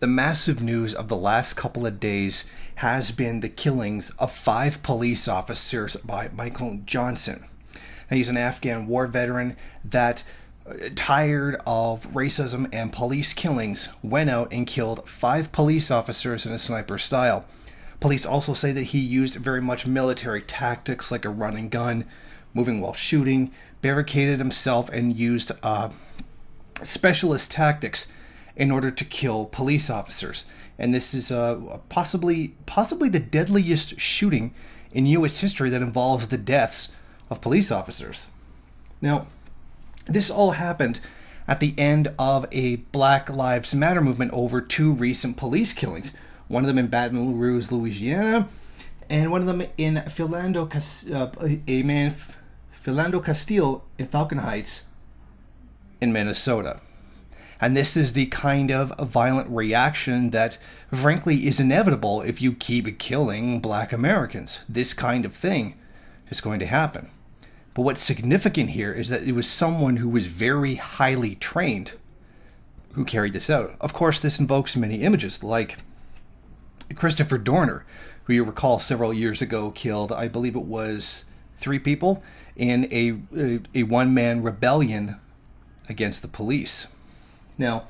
the massive news of the last couple of days has been the killings of 5 police officers by Micah Johnson. Now, he's an Afghan war veteran that, tired of racism and police killings, went out and killed 5 police officers in a sniper style. Police also say that he used very much military tactics like a run and gun, moving while shooting, barricaded himself, and used specialist tactics in order to kill police officers. And this is possibly the deadliest shooting in U.S. history that involves the deaths of police officers. Now, this all happened at the end of a Black Lives Matter movement over 2 recent police killings. One of them in Baton Rouge, Louisiana, and one of them in Philando Castile in Falcon Heights in Minnesota. And this is the kind of violent reaction that, frankly, is inevitable if you keep killing Black Americans. This kind of thing is going to happen. But what's significant here is that it was someone who was very highly trained who carried this out. Of course, this invokes many images, like Christopher Dorner, who you recall several years ago killed, I believe it was 3 people in a one-man rebellion against the police. Now,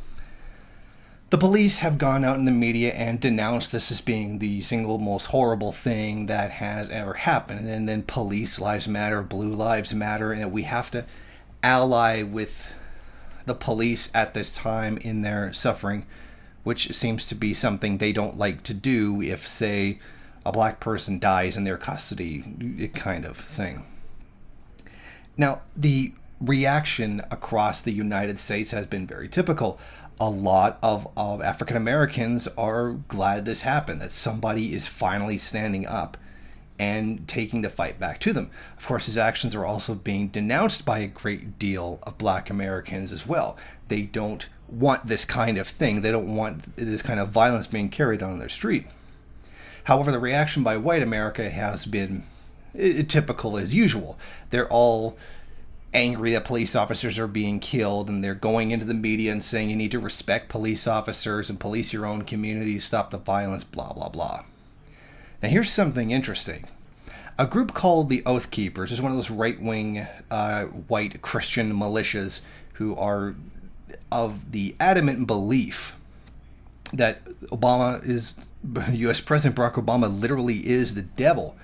the police have gone out in the media and denounced this as being the single most horrible thing that has ever happened. And then police lives matter, blue lives matter, and we have to ally with the police at this time in their suffering, which seems to be something they don't like to do if, say, a Black person dies in their custody, kind of thing. Now, the reaction across the United States has been very typical. A lot of African Americans are glad this happened, that somebody is finally standing up and taking the fight back to them. Of course, his actions are also being denounced by a great deal of Black Americans as well. They don't want this kind of thing. They don't want this kind of violence being carried on their street. However, the reaction by white America has been typical as usual. They're all angry that police officers are being killed, and they're going into the media and saying you need to respect police officers and police your own community, stop the violence, blah, blah, blah. Now, here's something interesting. A group called the Oath Keepers is one of those right-wing white Christian militias who are of the adamant belief that U.S. President Barack Obama literally is the devil,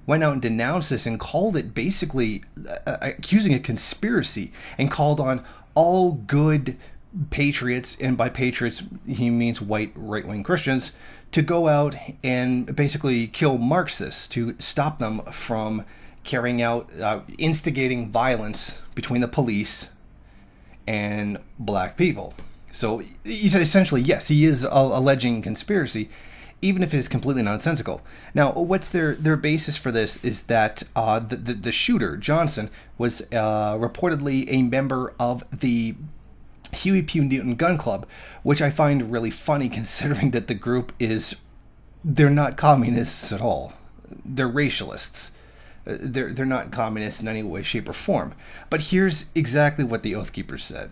went out and denounced this and called it basically accusing a conspiracy, and called on all good patriots, and by patriots he means white right-wing Christians, to go out and basically kill Marxists, to stop them from carrying out, instigating violence between the police and Black people. So he's essentially, yes, he is alleging conspiracy, even if it is completely nonsensical. Now, what's their basis for this is that the shooter, Johnson, was reportedly a member of the Huey P. Newton Gun Club, which I find really funny considering that the group they're not communists at all. They're racialists. They're not communists in any way, shape, or form. But here's exactly what the Oath Keepers said.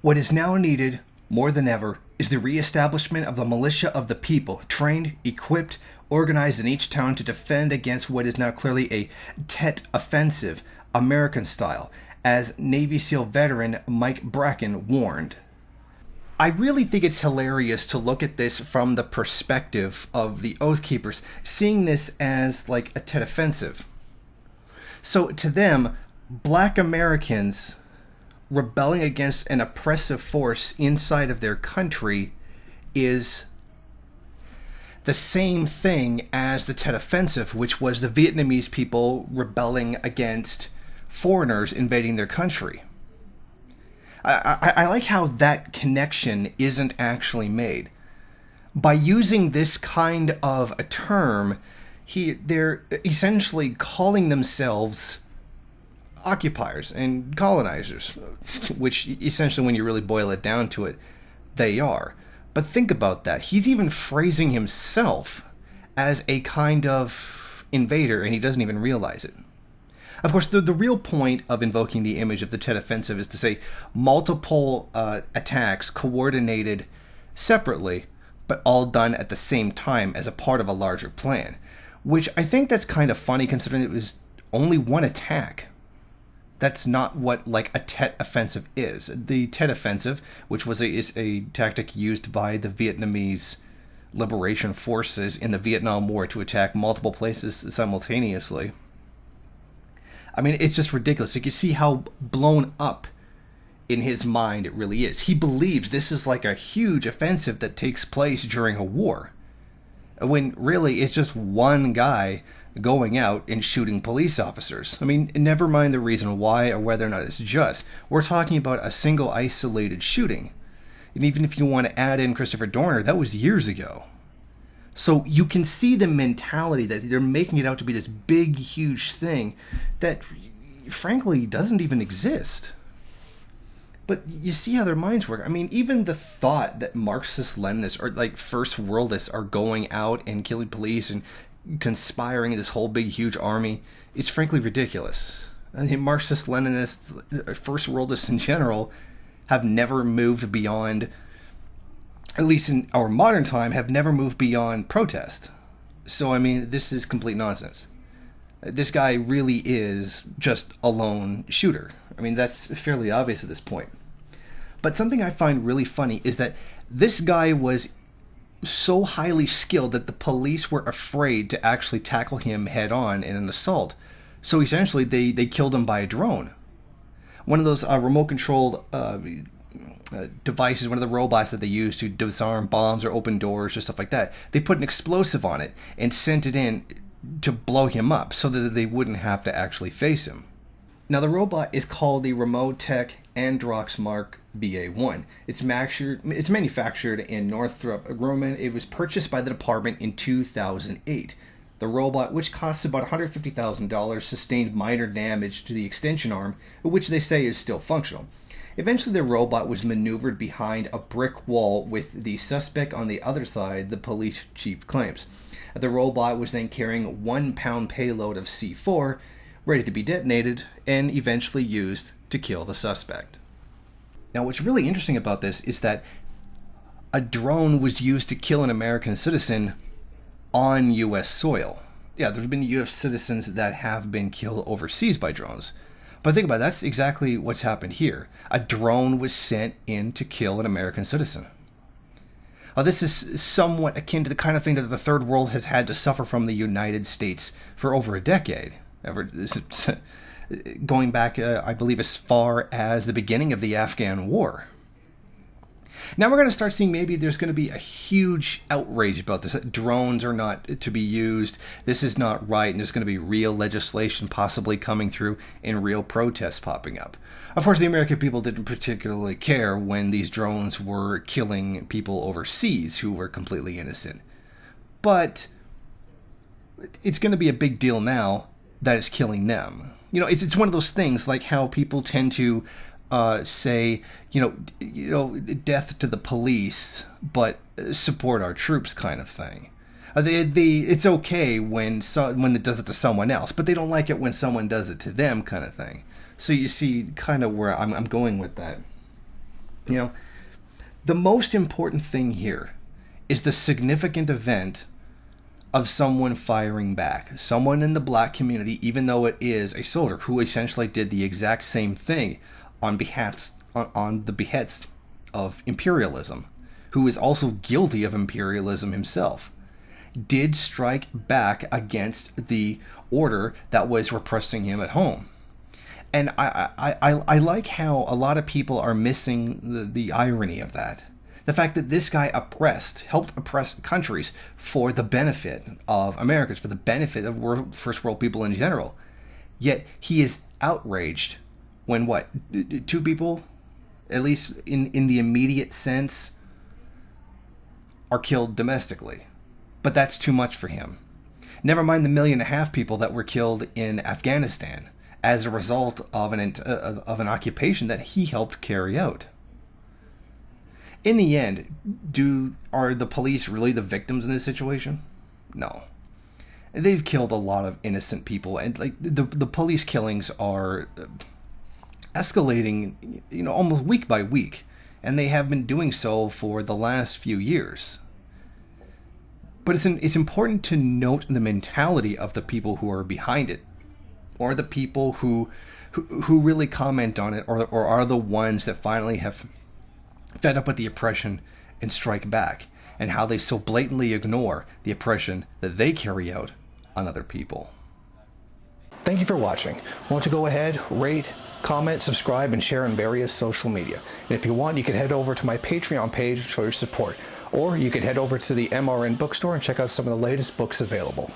What is now needed more than ever is the reestablishment of the militia of the people, trained, equipped, organized in each town to defend against what is now clearly a Tet Offensive, American style, as Navy SEAL veteran Mike Bracken warned. I really think it's hilarious to look at this from the perspective of the Oath Keepers, seeing this as like a Tet Offensive. So to them, Black Americans rebelling against an oppressive force inside of their country is the same thing as the Tet Offensive, which was the Vietnamese people rebelling against foreigners invading their country. I like how that connection isn't actually made. By using this kind of a term, they're essentially calling themselves occupiers and colonizers, which essentially, when you really boil it down to it, they are. But think about that. He's even phrasing himself as a kind of invader, and he doesn't even realize it. Of course, the real point of invoking the image of the Tet Offensive is to say multiple attacks coordinated separately, but all done at the same time as a part of a larger plan. Which I think that's kind of funny considering it was only one attack. That's not what like a Tet Offensive is. The Tet Offensive, which is a tactic used by the Vietnamese liberation forces in the Vietnam War to attack multiple places simultaneously. I mean, it's just ridiculous. You can see how blown up in his mind it really is. He believes this is like a huge offensive that takes place during a war, when really it's just one guy going out and shooting police officers. I mean, never mind the reason why or whether or not it's just. We're talking about a single isolated shooting. And even if you want to add in Christopher Dorner, that was years ago. So you can see the mentality that they're making it out to be this big, huge thing that frankly doesn't even exist. But you see how their minds work. I mean, even the thought that Marxist-Leninists or like First Worldists are going out and killing police and conspiring this whole big, huge army, it's frankly ridiculous. I mean, Marxist-Leninists, First Worldists in general, have never moved beyond, at least in our modern time, have never moved beyond protest. So, I mean, this is complete nonsense. This guy really is just a lone shooter. I mean, that's fairly obvious at this point. But something I find really funny is that this guy was so highly skilled that the police were afraid to actually tackle him head on in an assault. So essentially, they killed him by a drone. One of those remote-controlled devices, one of the robots that they use to disarm bombs or open doors or stuff like that. They put an explosive on it and sent it in to blow him up so that they wouldn't have to actually face him. Now, the robot is called the Remotech Androx Mark BA-1. It's manufactured in Northrop Grumman. It was purchased by the department in 2008. The robot, which costs about $150,000, sustained minor damage to the extension arm, which they say is still functional. Eventually, the robot was maneuvered behind a brick wall with the suspect on the other side, the police chief claims. The robot was then carrying a 1-pound payload of C4, ready to be detonated, and eventually used to kill the suspect. Now, what's really interesting about this is that a drone was used to kill an American citizen on U.S. soil. Yeah, there's been U.S. citizens that have been killed overseas by drones. But think about it, that's exactly what's happened here. A drone was sent in to kill an American citizen. This is somewhat akin to the kind of thing that the Third World has had to suffer from the United States for over a decade. Going back, I believe, as far as the beginning of the Afghan War. Now we're going to start seeing maybe there's going to be a huge outrage about this. That drones are not to be used. This is not right. And there's going to be real legislation possibly coming through and real protests popping up. Of course, the American people didn't particularly care when these drones were killing people overseas who were completely innocent. But it's going to be a big deal now that it's killing them. You know, it's one of those things like how people tend to say, you know, death to the police, but support our troops, kind of thing. It's okay when it does it to someone else, but they don't like it when someone does it to them, kind of thing. So you see, kind of where I'm going with that. You know, the most important thing here is the significant event of someone firing back. Someone in the black community, even though it is a soldier, who essentially did the exact same thing on the behest of imperialism, who is also guilty of imperialism himself, did strike back against the order that was repressing him at home. And I like how a lot of people are missing the irony of that. The fact that this guy helped oppress countries for the benefit of Americans, for the benefit of first world people in general. Yet he is outraged when what? Two people, at least in the immediate sense, are killed domestically. But that's too much for him. Never mind the 1.5 million people that were killed in Afghanistan as a result of an occupation that he helped carry out. In the end, are the police really the victims in this situation? No. They've killed a lot of innocent people, and like the police killings are escalating, you know, almost week by week. and they have been doing so for the last few years. But it's important to note the mentality of the people who are behind it, or the people who really comment on it, or are the ones that finally have fed up with the oppression and strike back, and how they so blatantly ignore the oppression that they carry out on other people. Thank you for watching. Want to go ahead, rate, comment, subscribe, and share on various social media. And if you want, you can head over to my Patreon page and show your support. Or you could head over to the MRN bookstore and check out some of the latest books available.